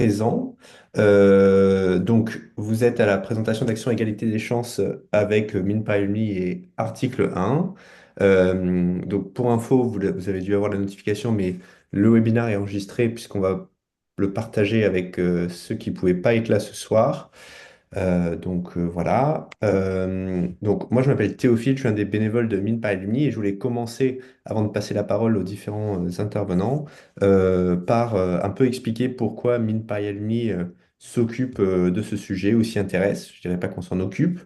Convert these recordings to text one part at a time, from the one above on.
Présent. Donc, vous êtes à la présentation d'Action Égalité des chances avec MinPioneer et article 1. Donc, pour info, vous avez dû avoir la notification, mais le webinaire est enregistré puisqu'on va le partager avec ceux qui ne pouvaient pas être là ce soir. Voilà. Donc moi je m'appelle Théophile, je suis un des bénévoles de Mine par Lumi et je voulais commencer, avant de passer la parole aux différents intervenants, par un peu expliquer pourquoi Mine par Lumi s'occupe de ce sujet ou s'y intéresse. Je dirais pas qu'on s'en occupe.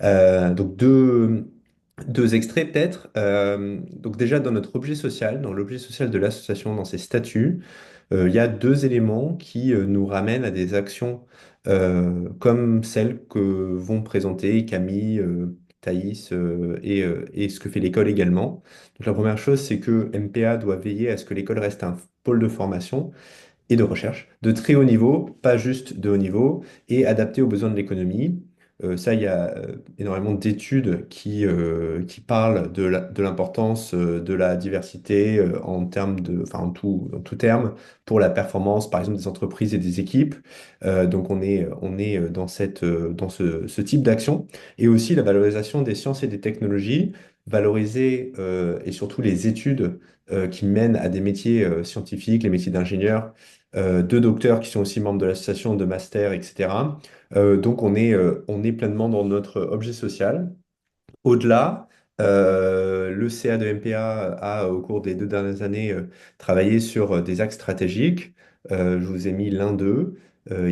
Donc deux extraits peut-être. Donc déjà dans notre objet social, dans l'objet social de l'association, dans ses statuts, il y a deux éléments qui nous ramènent à des actions comme celles que vont présenter Camille, Thaïs et ce que fait l'école également. Donc la première chose, c'est que MPA doit veiller à ce que l'école reste un pôle de formation et de recherche de très haut niveau, pas juste de haut niveau, et adapté aux besoins de l'économie. Ça, il y a énormément d'études qui parlent de l'importance de la diversité en termes enfin, en tout terme, pour la performance, par exemple, des entreprises et des équipes. Donc, on est dans ce type d'action. Et aussi la valorisation des sciences et des technologies, valoriser et surtout les études qui mènent à des métiers scientifiques, les métiers d'ingénieur, deux docteurs qui sont aussi membres de l'association de master, etc. Donc on est pleinement dans notre objet social. Au-delà, le CA de MPA a, au cours des 2 dernières années, travaillé sur des axes stratégiques. Je vous ai mis l'un d'eux,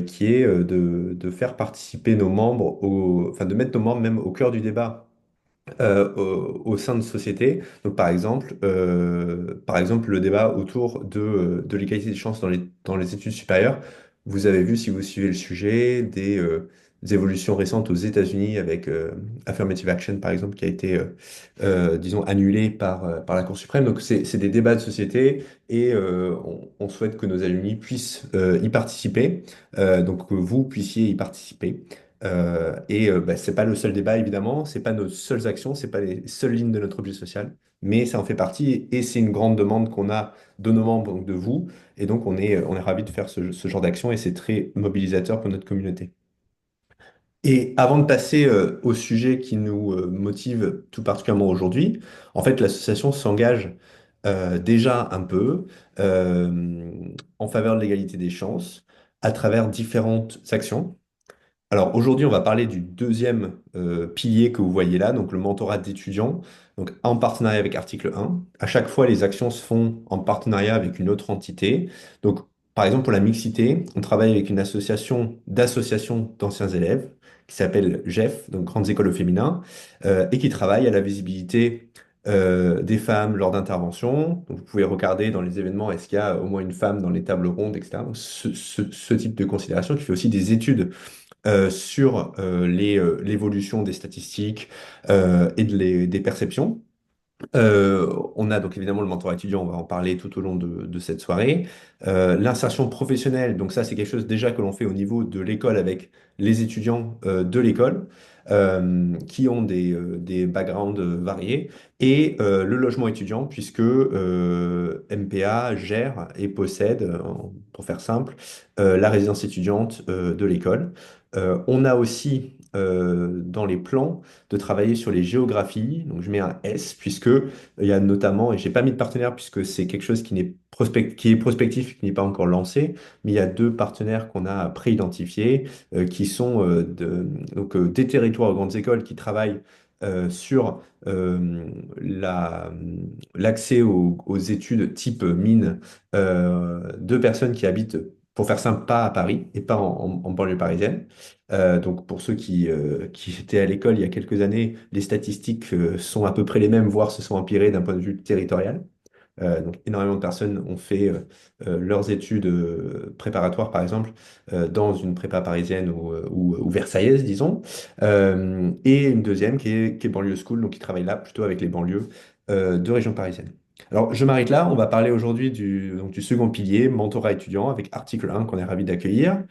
qui est de faire participer nos membres, enfin de mettre nos membres même au cœur du débat au sein de sociétés. Donc, par exemple, le débat autour de l'égalité des chances dans les études supérieures. Vous avez vu, si vous suivez le sujet, des évolutions récentes aux États-Unis avec Affirmative Action, par exemple, qui a été, disons, annulé par la Cour suprême. Donc, c'est des débats de société et on souhaite que nos alumni puissent y participer, donc que vous puissiez y participer. Et c'est pas le seul débat, évidemment, c'est pas nos seules actions, c'est pas les seules lignes de notre objet social, mais ça en fait partie et c'est une grande demande qu'on a de nos membres, donc de vous. Et donc, on est ravis de faire ce genre d'action et c'est très mobilisateur pour notre communauté. Et avant de passer au sujet qui nous motive tout particulièrement aujourd'hui, en fait, l'association s'engage déjà un peu euh, en faveur de l'égalité des chances à travers différentes actions. Alors aujourd'hui, on va parler du deuxième pilier que vous voyez là, donc le mentorat d'étudiants, donc en partenariat avec Article 1. À chaque fois, les actions se font en partenariat avec une autre entité. Donc, par exemple, pour la mixité, on travaille avec une association d'associations d'anciens élèves qui s'appelle GEF, donc Grandes Écoles au féminin, et qui travaille à la visibilité des femmes lors d'interventions. Donc, vous pouvez regarder dans les événements, est-ce qu'il y a au moins une femme dans les tables rondes, etc. Donc, ce type de considération qui fait aussi des études sur l'évolution des statistiques et des perceptions. On a donc évidemment le mentorat étudiant, on va en parler tout au long de cette soirée. L'insertion professionnelle, donc ça c'est quelque chose déjà que l'on fait au niveau de l'école avec les étudiants de l'école qui ont des backgrounds variés. Et le logement étudiant puisque MPA gère et possède, pour faire simple, la résidence étudiante de l'école. On a aussi dans les plans de travailler sur les géographies. Donc je mets un S puisque il y a notamment, et j'ai pas mis de partenaire puisque c'est quelque chose qui est prospectif, qui n'est pas encore lancé, mais il y a deux partenaires qu'on a pré-identifiés qui sont des territoires aux grandes écoles qui travaillent sur l'accès aux études type mine de personnes qui habitent, pour faire simple, pas à Paris et pas en banlieue parisienne. Donc pour ceux qui étaient à l'école il y a quelques années, les statistiques sont à peu près les mêmes, voire se sont empirées d'un point de vue territorial. Donc énormément de personnes ont fait leurs études préparatoires, par exemple, dans une prépa parisienne ou versaillaise, disons. Et une deuxième qui est banlieue school, donc qui travaille là plutôt avec les banlieues de région parisienne. Alors, je m'arrête là. On va parler aujourd'hui donc du second pilier, mentorat étudiant, avec article 1 qu'on est ravi d'accueillir.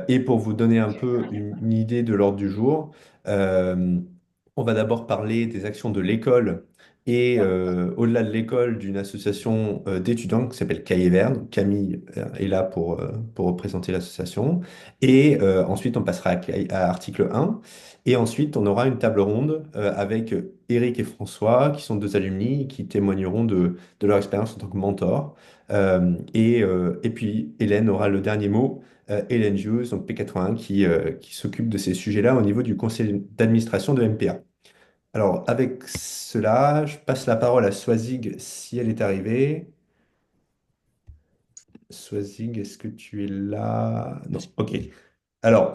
Et pour vous donner un peu une idée de l'ordre du jour, on va d'abord parler des actions de l'école et au-delà de l'école, d'une association d'étudiants qui s'appelle Cahiers Verts. Donc, Camille est là pour représenter l'association. Et ensuite, on passera à article 1. Et ensuite, on aura une table ronde avec Eric et François, qui sont deux alumni, qui témoigneront de leur expérience en tant que mentor. Et puis, Hélène aura le dernier mot. Hélène Hughes, donc P81, qui s'occupe de ces sujets-là au niveau du conseil d'administration de MPA. Alors, avec cela, je passe la parole à Swazig si elle est arrivée. Swazig, est-ce que tu es là? Non, ok. Alors,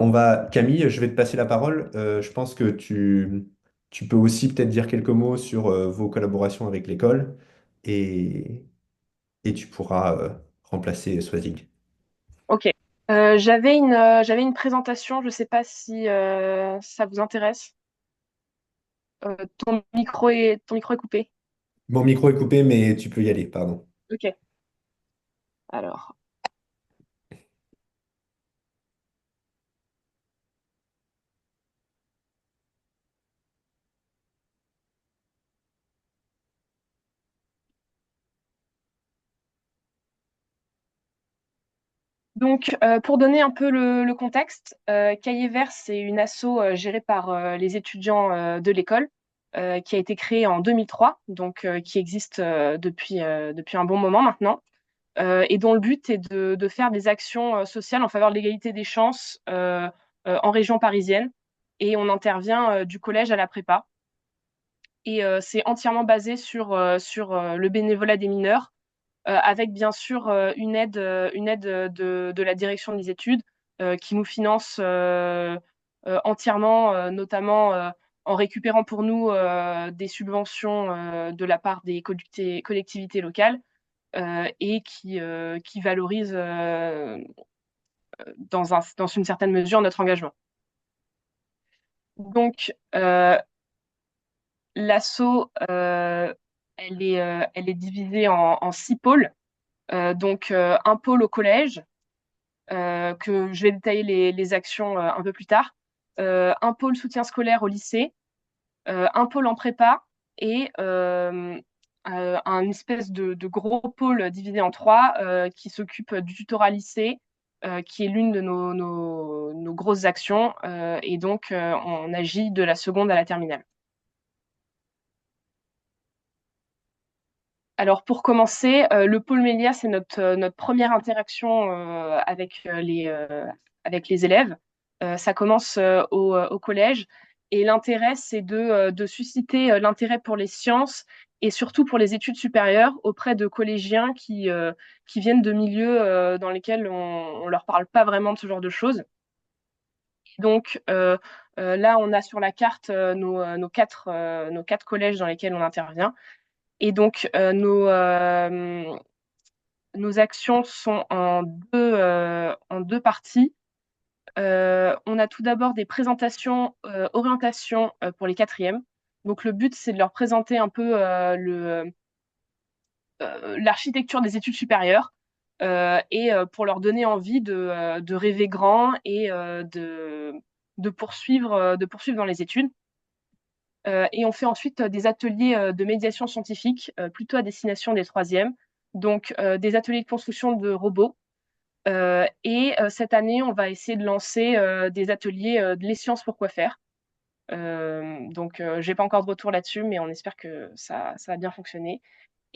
Camille, je vais te passer la parole. Je pense que tu peux aussi peut-être dire quelques mots sur vos collaborations avec l'école et, et tu pourras remplacer Swazig. Ok. J'avais une présentation, je ne sais pas si ça vous intéresse. Ton micro est coupé. Mon micro est coupé, mais tu peux y aller, pardon. Ok. Alors, pour donner un peu le contexte, Cahiers Vert, c'est une asso gérée par les étudiants de l'école, qui a été créée en 2003, qui existe depuis un bon moment maintenant, et dont le but est de faire des actions sociales en faveur de l'égalité des chances en région parisienne. Et on intervient du collège à la prépa. Et c'est entièrement basé sur le bénévolat des mineurs, avec bien sûr une aide de la direction des études qui nous finance entièrement, notamment en récupérant pour nous des subventions de la part des collectivités locales et qui valorise dans une certaine mesure notre engagement. Donc, l'asso, elle est divisée en six pôles. Un pôle au collège, que je vais détailler les actions un peu plus tard. Un pôle soutien scolaire au lycée, un pôle en prépa et un espèce de gros pôle divisé en trois qui s'occupe du tutorat lycée, qui est l'une de nos grosses actions. On agit de la seconde à la terminale. Alors pour commencer, le pôle média, c'est notre première interaction avec les élèves. Ça commence au collège et l'intérêt, c'est de susciter l'intérêt pour les sciences et surtout pour les études supérieures auprès de collégiens qui viennent de milieux dans lesquels on leur parle pas vraiment de ce genre de choses. Là, on a sur la carte nos quatre collèges dans lesquels on intervient. Et donc, nos actions sont en deux parties. On a tout d'abord des présentations orientation pour les quatrièmes. Donc, le but, c'est de leur présenter un peu l'architecture des études supérieures pour leur donner envie de rêver grand et de poursuivre dans les études. Et on fait ensuite des ateliers de médiation scientifique, plutôt à destination des troisièmes. Des ateliers de construction de robots. Cette année, on va essayer de lancer des ateliers de les sciences pour quoi faire. J'ai pas encore de retour là-dessus, mais on espère que ça va bien fonctionner.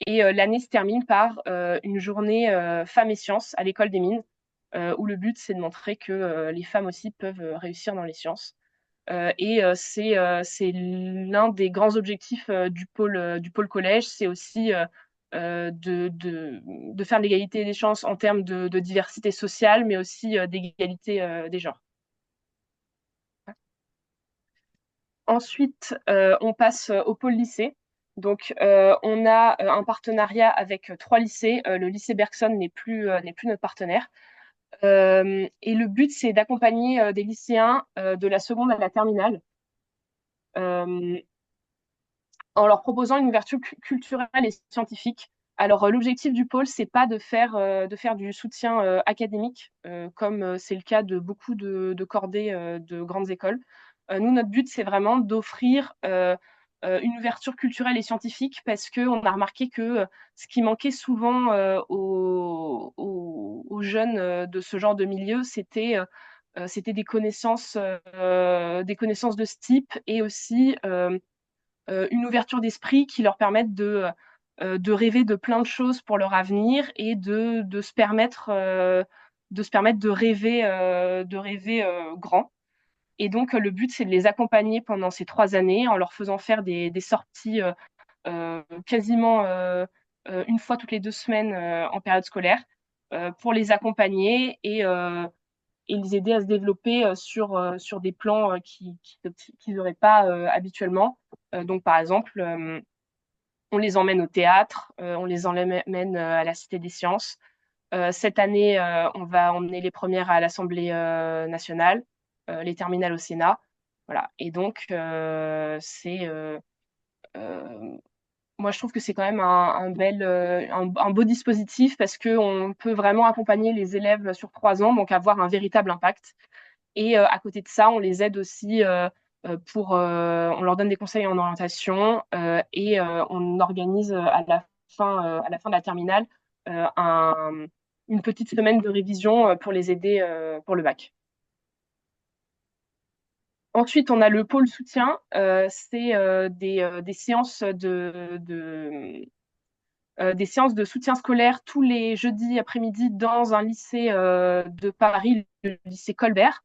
Et l'année se termine par une journée femmes et sciences à l'école des mines, où le but, c'est de montrer que les femmes aussi peuvent réussir dans les sciences. C'est l'un des grands objectifs du pôle collège, c'est aussi de faire l'égalité des chances en termes de diversité sociale, mais aussi d'égalité des genres. Ensuite, on passe au pôle lycée. On a un partenariat avec trois lycées. Le lycée Bergson n'est plus notre partenaire. Et le but, c'est d'accompagner des lycéens de la seconde à la terminale euh, en leur proposant une ouverture culturelle et scientifique. Alors, l'objectif du pôle, c'est pas de faire du soutien académique, comme c'est le cas de beaucoup de cordées de grandes écoles. Nous, notre but, c'est vraiment d'offrir une ouverture culturelle et scientifique parce qu'on a remarqué que ce qui manquait souvent aux jeunes de ce genre de milieu, c'était des connaissances de ce type et aussi une ouverture d'esprit qui leur permette de rêver de plein de choses pour leur avenir et de se permettre de rêver grand. Et donc, le but, c'est de les accompagner pendant ces 3 années en leur faisant faire des sorties quasiment une fois toutes les 2 semaines en période scolaire pour les accompagner et les aider à se développer sur des plans qu'ils n'auraient pas habituellement. Donc, par exemple, on les emmène au théâtre, on les emmène à la Cité des Sciences. Cette année, on va emmener les premières à l'Assemblée nationale, les terminales au Sénat. Voilà. Et donc, euh, moi, je trouve que c'est quand même un beau dispositif parce qu'on peut vraiment accompagner les élèves sur 3 ans, donc avoir un véritable impact. Et à côté de ça, on les aide aussi on leur donne des conseils en orientation et on organise à la fin de la terminale une petite semaine de révision pour les aider pour le bac. Ensuite, on a le pôle soutien. C'est des séances des séances de soutien scolaire tous les jeudis après-midi dans un lycée de Paris, le lycée Colbert,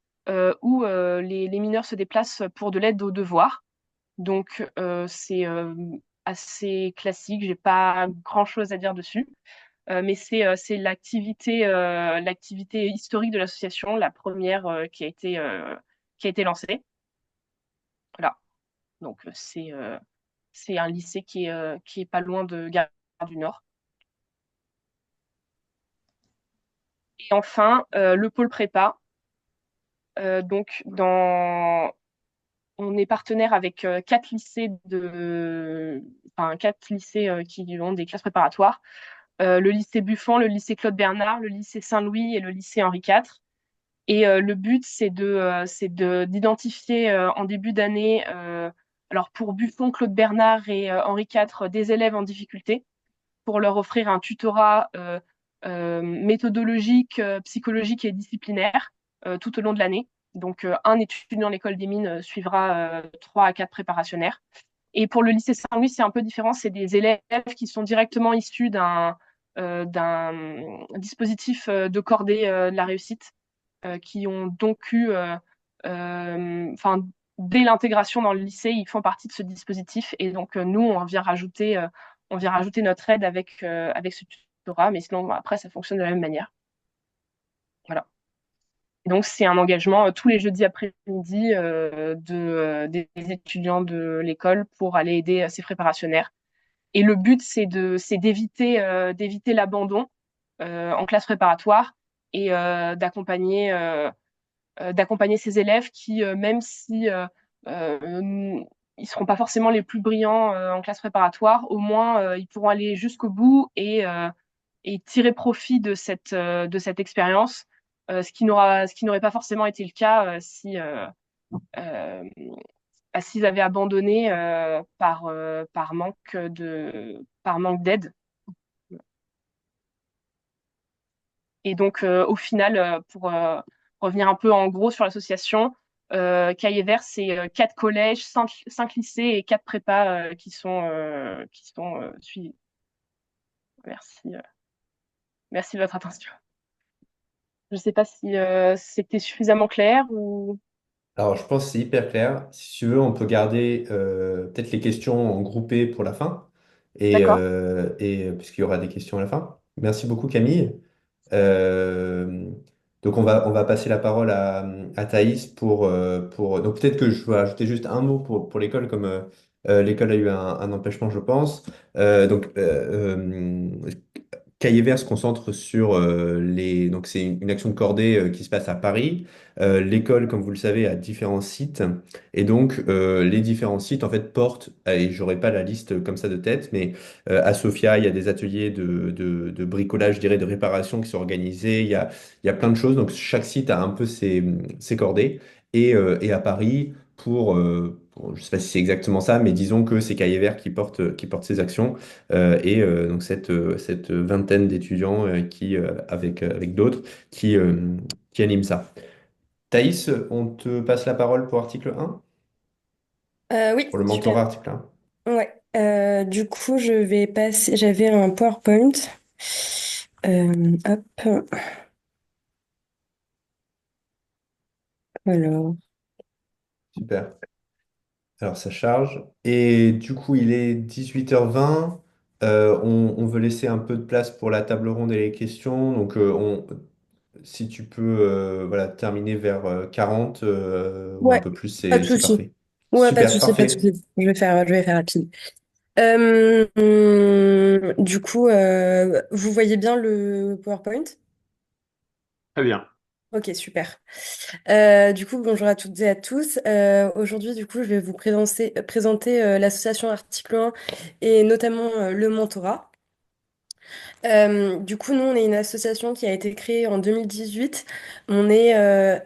où les mineurs se déplacent pour de l'aide aux devoirs. Donc, c'est assez classique, j'ai pas grand-chose à dire dessus. Mais c'est l'activité historique de l'association, la première qui a été lancée. Voilà. Donc, c'est un lycée qui est pas loin de Gare du Nord. Et enfin, le pôle prépa. On est partenaire avec quatre lycées qui ont des classes préparatoires. Le lycée Buffon, le lycée Claude Bernard, le lycée Saint-Louis et le lycée Henri IV. Et le but, d'identifier en début d'année, alors pour Buffon, Claude Bernard et Henri IV, des élèves en difficulté, pour leur offrir un tutorat méthodologique, psychologique et disciplinaire tout au long de l'année. Donc, un étudiant de l'école des mines suivra 3 à 4 préparationnaires. Et pour le lycée Saint-Louis, c'est un peu différent. C'est des élèves qui sont directement issus d'un dispositif de cordée de la réussite, qui ont donc dès l'intégration dans le lycée, ils font partie de ce dispositif. Et donc, nous, on vient rajouter notre aide avec ce tutorat. Mais sinon, après, ça fonctionne de la même manière. Voilà. Et donc, c'est un engagement tous les jeudis après-midi des étudiants de l'école pour aller aider ces préparationnaires. Et le but, c'est d'éviter l'abandon en classe préparatoire et d'accompagner ces élèves qui, même si ils seront pas forcément les plus brillants en classe préparatoire, au moins ils pourront aller jusqu'au bout et tirer profit de cette expérience, ce qui n'aurait pas forcément été le cas euh, s'ils avaient abandonné par manque d'aide. Et donc, au final, pour revenir un peu en gros sur l'association, Cahiers Vert, c'est 4 collèges, cinq lycées et 4 prépas qui sont suivis. Merci, merci de votre attention. Je ne sais pas si c'était suffisamment clair ou... Alors, je pense que c'est hyper clair. Si tu veux, on peut garder peut-être les questions en groupé pour la fin, D'accord. puisqu'il y aura des questions à la fin. Merci beaucoup, Camille. Euh, donc, on va passer la parole à Thaïs pour... Donc, peut-être que je vais ajouter juste un mot pour l'école, comme l'école a eu un empêchement, je pense. Cahiers Vert se concentre sur les... Donc c'est une action de cordée qui se passe à Paris. L'école, comme vous le savez, a différents sites. Et donc les différents sites, en fait, portent, et j'aurai pas la liste comme ça de tête, mais à Sofia, il y a des ateliers de bricolage, je dirais, de réparation qui sont organisés. Il y a plein de choses. Donc chaque site a un peu ses cordées. Et à Paris, bon, je ne sais pas si c'est exactement ça, mais disons que c'est Cahiers Vert qui porte ces actions donc cette vingtaine d'étudiants avec d'autres qui animent ça. Thaïs, on te passe la parole pour article 1, Oui, pour le super. mentorat article 1. Ouais. Du coup, je vais passer. J'avais un PowerPoint. Hop. Alors. Super. Alors ça charge. Et du coup, il est 18h20. On veut laisser un peu de place pour la table ronde et les questions. Donc si tu peux voilà, terminer vers 40 ou un Ouais, peu plus, pas de c'est souci. parfait. Ouais, pas de Super, souci, pas de parfait. souci. Je vais faire rapide. Du coup, vous voyez bien le PowerPoint? Très bien. Ok, super. Du coup, bonjour à toutes et à tous. Aujourd'hui, du coup, je vais vous présenter l'association Article 1 et notamment le mentorat. Du coup, nous, on est une association qui a été créée en 2018. On vient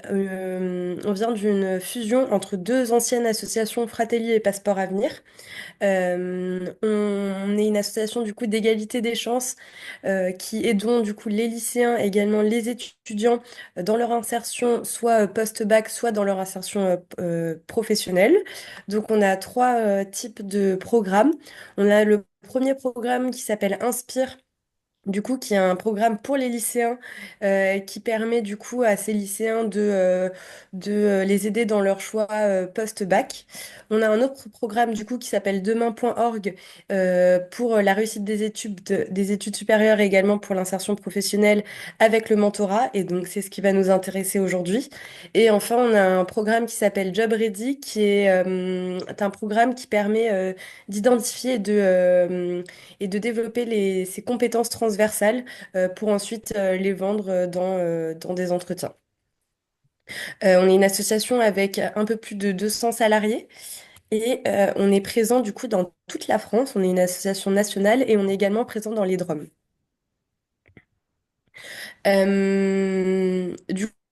d'une fusion entre deux anciennes associations, Fratelli et Passeport Avenir. On est une association du coup d'égalité des chances qui aidons du coup les lycéens, également les étudiants dans leur insertion, soit post-bac, soit dans leur insertion professionnelle. Donc, on a trois types de programmes. On a le premier programme qui s'appelle Inspire, du coup, qui est un programme pour les lycéens qui permet du coup à ces lycéens de les aider dans leur choix post-bac. On a un autre programme du coup qui s'appelle demain.org pour la réussite des études supérieures et également pour l'insertion professionnelle avec le mentorat. Et donc, c'est ce qui va nous intéresser aujourd'hui. Et enfin, on a un programme qui s'appelle Job Ready qui est un programme qui permet d'identifier et de développer ces compétences transversales pour ensuite les vendre dans des entretiens. On est une association avec un peu plus de 200 salariés et on est présent du coup dans toute la France. On est une association nationale et on est également présent dans les DROM.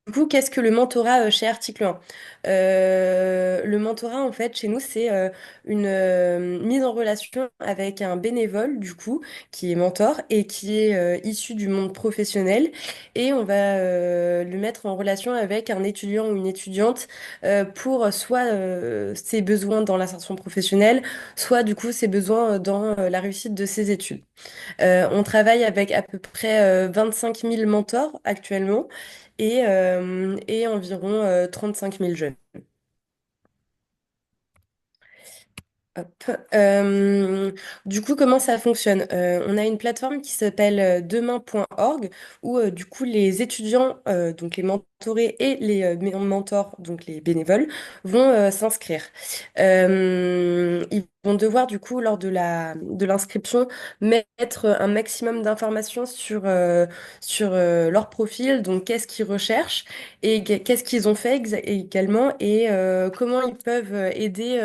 Du coup, qu'est-ce que le mentorat chez Article 1? Le mentorat, en fait, chez nous, c'est une mise en relation avec un bénévole, du coup, qui est mentor et qui est issu du monde professionnel. Et on va le mettre en relation avec un étudiant ou une étudiante pour soit ses besoins dans l'insertion professionnelle, soit, du coup, ses besoins dans la réussite de ses études. On travaille avec à peu près 25 000 mentors actuellement et environ 35 000 jeunes. Hop. Du coup, comment ça fonctionne? On a une plateforme qui s'appelle demain.org où du coup les étudiants, donc les mentorés et les mentors, donc les bénévoles, vont s'inscrire. Ils vont devoir du coup lors de l'inscription mettre un maximum d'informations sur leur profil, donc qu'est-ce qu'ils recherchent et qu'est-ce qu'ils ont fait également et comment ils peuvent aider.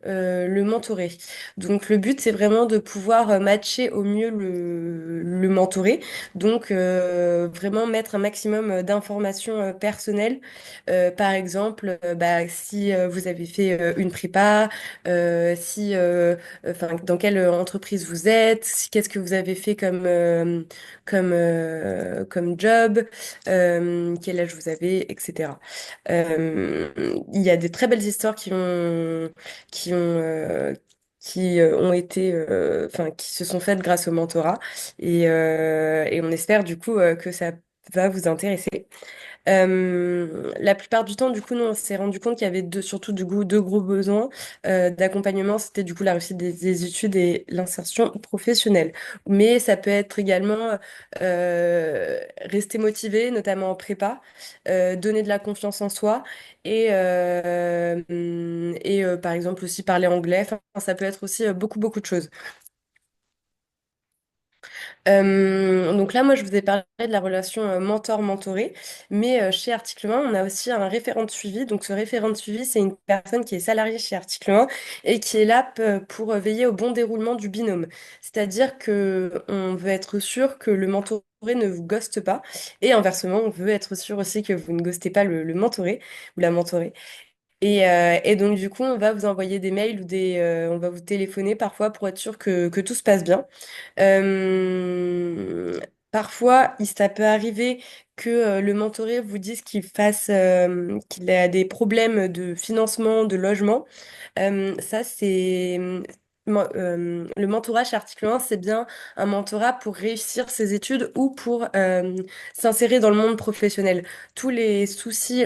Le mentoré. Donc le but c'est vraiment de pouvoir matcher au mieux le mentoré. Donc vraiment mettre un maximum d'informations personnelles. Par exemple, bah, si vous avez fait une prépa, si enfin dans quelle entreprise vous êtes, qu'est-ce que vous avez fait comme job, quel âge vous avez, etc. Euh, il y a des très belles histoires qui ont, euh, ont été, enfin, qui se sont faites grâce au mentorat. Et on espère du coup que ça va vous intéresser. La plupart du temps, du coup, nous, on s'est rendu compte qu'il y avait surtout du coup, deux gros besoins d'accompagnement. C'était du coup la réussite des études et l'insertion professionnelle. Mais ça peut être également rester motivé, notamment en prépa, donner de la confiance en soi et par exemple aussi parler anglais. Enfin, ça peut être aussi beaucoup, beaucoup de choses. Donc là, moi, je vous ai parlé de la relation mentor-mentoré, mais chez Article 1, on a aussi un référent de suivi. Donc ce référent de suivi, c'est une personne qui est salariée chez Article 1 et qui est là pour veiller au bon déroulement du binôme. C'est-à-dire que on veut être sûr que le mentoré ne vous ghoste pas et inversement, on veut être sûr aussi que vous ne ghostez pas le mentoré ou la mentorée. Et donc, du coup, on va vous envoyer des mails ou on va vous téléphoner parfois pour être sûr que tout se passe bien. Euh, Parfois, ça peut arriver que le mentoré vous dise qu'il a des problèmes de financement, de logement. Ça, c'est le mentorat chez Article 1, c'est bien un mentorat pour réussir ses études ou pour s'insérer dans le monde professionnel. Tous les soucis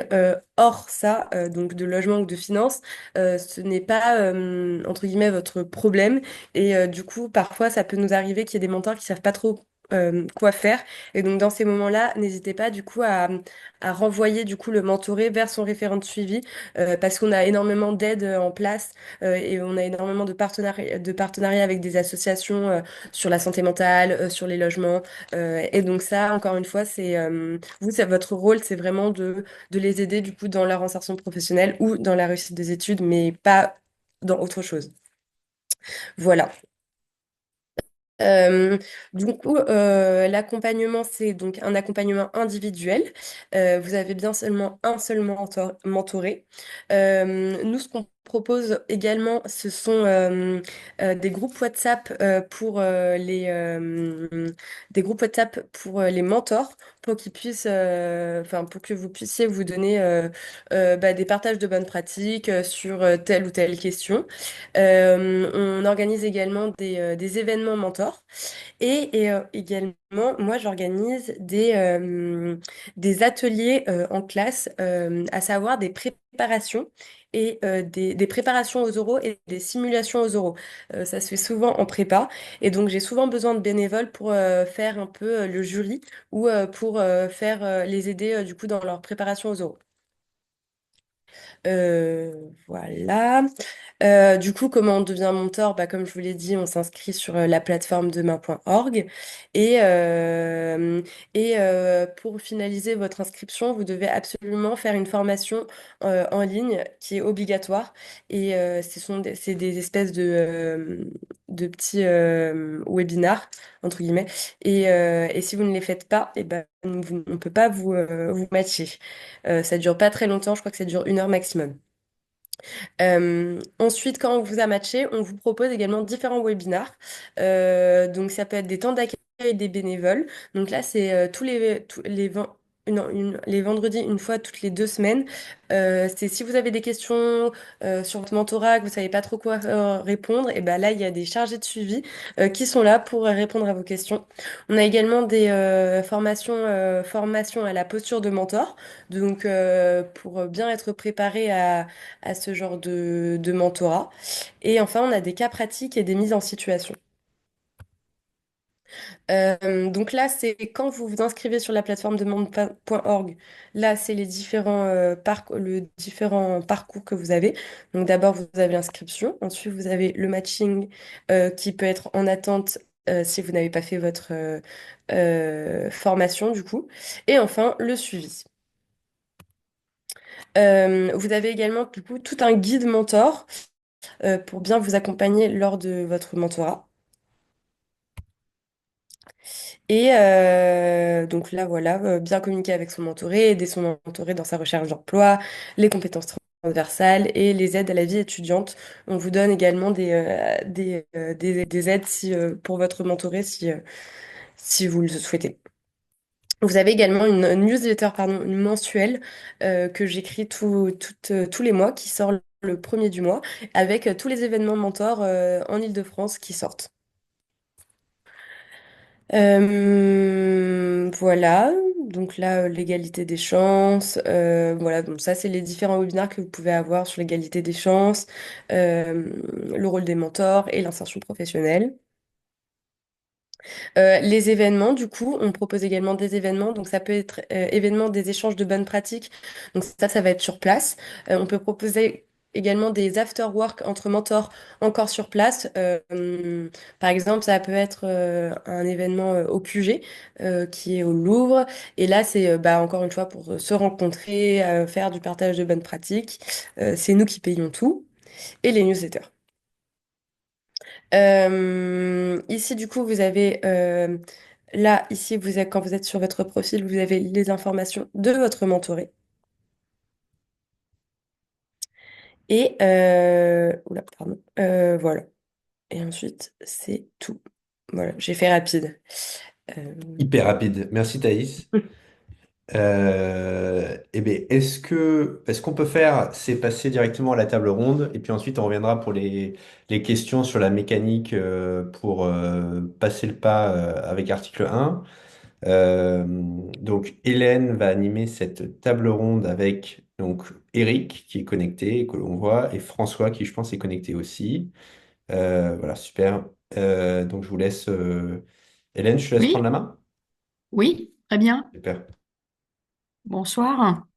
hors ça, donc de logement ou de finance, ce n'est pas entre guillemets votre problème. Et du coup, parfois, ça peut nous arriver qu'il y ait des mentors qui savent pas trop quoi faire. Et donc, dans ces moments-là, n'hésitez pas du coup à renvoyer du coup le mentoré vers son référent de suivi parce qu'on a énormément d'aides en place et on a énormément de partenariats avec des associations sur la santé mentale, sur les logements. Et donc ça, encore une fois, votre rôle, c'est vraiment de les aider du coup dans leur insertion professionnelle ou dans la réussite des études, mais pas dans autre chose. Voilà. Euh, L'accompagnement, c'est donc un accompagnement individuel. Vous avez bien seulement un seul mentoré. Nous, ce qu'on propose également, ce sont des groupes WhatsApp des groupes WhatsApp pour les mentors, pour qu'ils puissent, enfin, pour que vous puissiez vous donner des partages de bonnes pratiques sur telle ou telle question. On organise également des événements mentors et également, moi, j'organise des ateliers en classe, à savoir des préparations et des préparations aux oraux et des simulations aux oraux. Ça se fait souvent en prépa et donc j'ai souvent besoin de bénévoles pour faire un peu le jury ou pour les aider du coup dans leur préparation aux oraux. Voilà. Du coup, comment on devient mentor? Bah, comme je vous l'ai dit, on s'inscrit sur la plateforme demain.org. Et, pour finaliser votre inscription, vous devez absolument faire une formation en ligne qui est obligatoire. Et c'est des espèces de petits webinars, entre guillemets. Et si vous ne les faites pas, eh ben, on ne peut pas vous matcher. Ça dure pas très longtemps, je crois que ça dure 1 heure maximum. Ensuite, quand on vous a matché, on vous propose également différents webinars. Donc, ça peut être des temps d'accueil des bénévoles. Donc là, c'est tous les, les vendredis, une fois toutes les 2 semaines. C'est si vous avez des questions sur votre mentorat, que vous savez pas trop quoi répondre, et ben là, il y a des chargés de suivi qui sont là pour répondre à vos questions. On a également des formations à la posture de mentor. Donc, pour bien être préparé à ce genre de mentorat. Et enfin, on a des cas pratiques et des mises en situation. Donc là, c'est quand vous vous inscrivez sur la plateforme demande.org. Là, c'est le différent parcours que vous avez. Donc d'abord, vous avez l'inscription. Ensuite, vous avez le matching qui peut être en attente si vous n'avez pas fait votre formation, du coup. Et enfin, le suivi. Vous avez également, du coup, tout un guide mentor pour bien vous accompagner lors de votre mentorat. Et donc là, voilà, bien communiquer avec son mentoré, aider son mentoré dans sa recherche d'emploi, les compétences transversales et les aides à la vie étudiante. On vous donne également des aides pour votre mentoré si vous le souhaitez. Vous avez également une newsletter, pardon, une mensuelle que j'écris tous les mois, qui sort le premier du mois, avec tous les événements mentors en Île-de-France qui sortent. Voilà, donc là, l'égalité des chances, voilà, donc ça, c'est les différents webinaires que vous pouvez avoir sur l'égalité des chances, euh, le rôle des mentors et l'insertion professionnelle. Les événements, du coup, on propose également des événements. Donc, ça peut être événements des échanges de bonnes pratiques. Donc, ça va être sur place. On peut proposer également des after-work entre mentors encore sur place. Par exemple, ça peut être un événement au QG qui est au Louvre. Et là, c'est encore une fois pour se rencontrer, faire du partage de bonnes pratiques. C'est nous qui payons tout et les newsletters. Ici, du coup, vous avez là, ici, quand vous êtes sur votre profil, vous avez les informations de votre mentoré. Et oula, pardon. Voilà. Et ensuite, c'est tout. Voilà, j'ai fait rapide. Euh, Hyper rapide. Merci Thaïs. Eh bien, est-ce qu'on peut faire, c'est passer directement à la table ronde et puis ensuite on reviendra pour les questions sur la mécanique pour passer le pas avec article 1. Donc Hélène va animer cette table ronde avec donc Eric qui est connecté, que l'on voit, et François qui je pense est connecté aussi. Voilà, super. Donc je vous laisse, Hélène, je te laisse prendre Oui, la main. oui, très bien. Super. Bonsoir.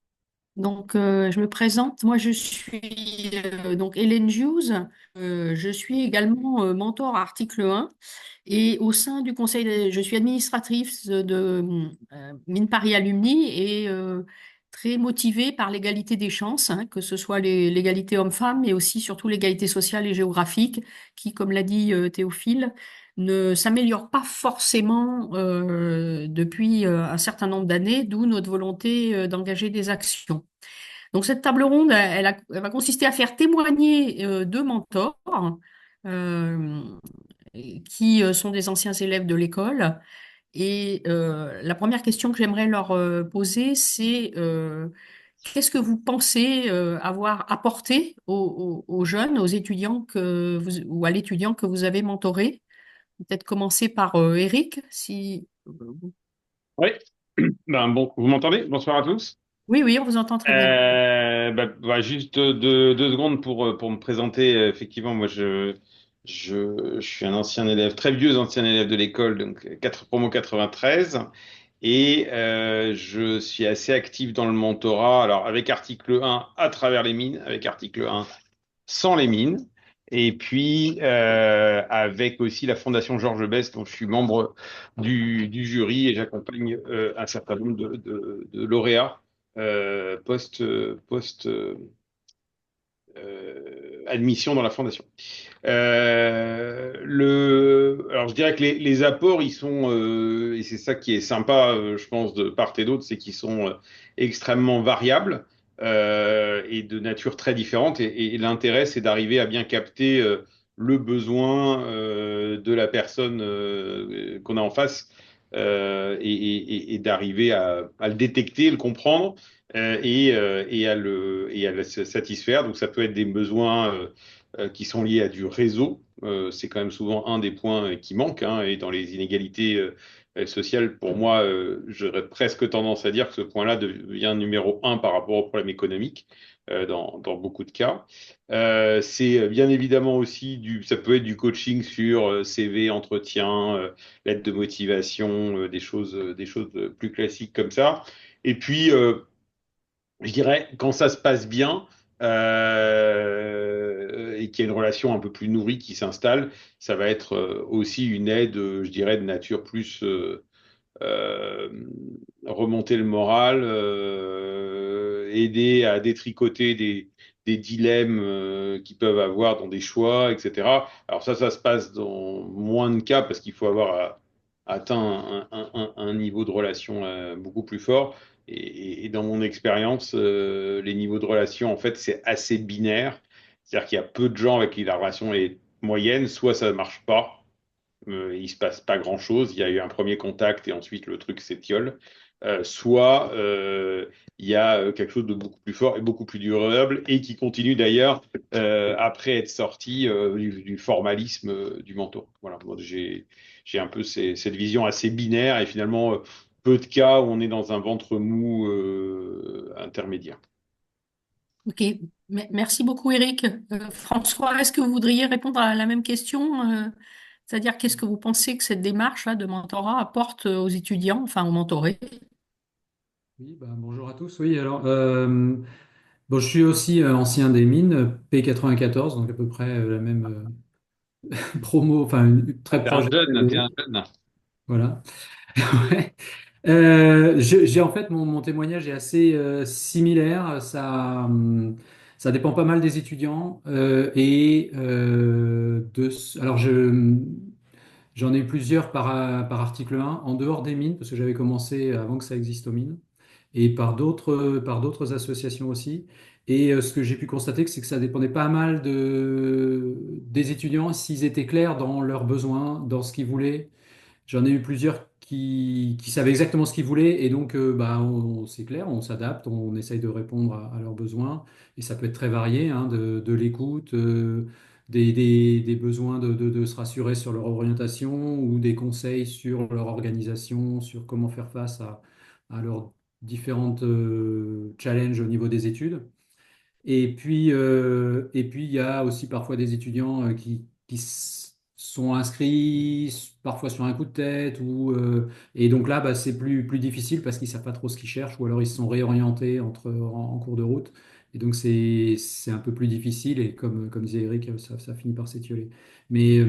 Donc, je me présente. Moi, je suis donc Hélène Giuse. Je suis également mentor à article 1 et au sein du conseil, je suis administratrice de Mine Paris Alumni et très motivée par l'égalité des chances, hein, que ce soit l'égalité homme-femme, mais aussi surtout l'égalité sociale et géographique, qui, comme l'a dit Théophile, ne s'améliore pas forcément depuis un certain nombre d'années, d'où notre volonté d'engager des actions. Donc cette table ronde, elle va consister à faire témoigner deux mentors euh, qui sont des anciens élèves de l'école. Et la première question que j'aimerais leur poser, c'est qu'est-ce que vous pensez avoir apporté aux jeunes, aux étudiants ou à l'étudiant que vous avez mentoré? Peut-être commencer par Eric, si... Oui, ben bon, vous m'entendez? Bonsoir à tous. Oui, oui, on vous entend très bien. Juste deux secondes pour me présenter. Effectivement, moi, je suis un ancien élève, très vieux ancien élève de l'école, donc 4 promo 93. Et je suis assez actif dans le mentorat. Alors, avec article 1 à travers les mines, avec article 1 sans les mines. Et puis, avec aussi la Fondation Georges Best, dont je suis membre du jury et j'accompagne un certain nombre de lauréats post admission dans la Fondation. Alors, je dirais que les apports, ils sont, et c'est ça qui est sympa, je pense, de part et d'autre, c'est qu'ils sont extrêmement variables et de nature très différente. Et l'intérêt, c'est d'arriver à bien capter le besoin de la personne qu'on a en face et d'arriver à le détecter, le comprendre et à le satisfaire. Donc, ça peut être des besoins qui sont liés à du réseau. C'est quand même souvent un des points qui manquent, hein, et dans les inégalités sociales, pour moi, j'aurais presque tendance à dire que ce point-là devient numéro un par rapport au problème économique dans beaucoup de cas. C'est bien évidemment aussi ça peut être du coaching sur CV, entretien, lettre de motivation, des choses plus classiques comme ça. Et puis, je dirais, quand ça se passe bien et qu'il y a une relation un peu plus nourrie qui s'installe, ça va être aussi une aide, je dirais, de nature plus euh, remonter le moral, aider à détricoter des dilemmes qu'ils peuvent avoir dans des choix, etc. Alors ça se passe dans moins de cas parce qu'il faut avoir atteint un niveau de relation beaucoup plus fort. Et dans mon expérience, les niveaux de relation, en fait, c'est assez binaire. C'est-à-dire qu'il y a peu de gens avec qui la relation est moyenne, soit ça ne marche pas, il se passe pas grand-chose. Il y a eu un premier contact et ensuite le truc s'étiole. Soit il y a quelque chose de beaucoup plus fort et beaucoup plus durable et qui continue d'ailleurs après être sorti du formalisme du mentor. Voilà, moi, j'ai un peu cette vision assez binaire et finalement peu de cas où on est dans un ventre mou intermédiaire. Ok, merci beaucoup Eric. François, est-ce que vous voudriez répondre à la même question? C'est-à-dire, qu'est-ce que vous pensez que cette démarche-là de mentorat apporte aux étudiants, enfin aux mentorés? Oui, bah, bonjour à tous. Oui, alors, bon, je suis aussi ancien des mines, P94, donc à peu près la même promo, enfin très T'es un proche de jeune, t'es un CDE. jeune. Voilà. Ouais. J'ai en fait mon témoignage est assez similaire. Ça dépend pas mal des étudiants alors j'en ai eu plusieurs par article 1 en dehors des mines parce que j'avais commencé avant que ça existe aux mines. et par d'autres associations aussi. Et ce que j'ai pu constater, c'est que ça dépendait pas mal des étudiants, s'ils étaient clairs dans leurs besoins, dans ce qu'ils voulaient. J'en ai eu plusieurs qui savaient exactement ce qu'ils voulaient et donc bah, c'est clair, on s'adapte, on essaye de répondre à leurs besoins et ça peut être très varié, hein, de l'écoute, des besoins de se rassurer sur leur orientation ou des conseils sur leur organisation, sur comment faire face à leurs différentes challenges au niveau des études. Et puis, il y a aussi parfois des étudiants sont inscrits parfois sur un coup de tête. Et donc là, bah, c'est plus difficile parce qu'ils ne savent pas trop ce qu'ils cherchent ou alors ils se sont réorientés en cours de route. Et donc, c'est un peu plus difficile. Et comme disait Eric, ça finit par s'étioler. Mais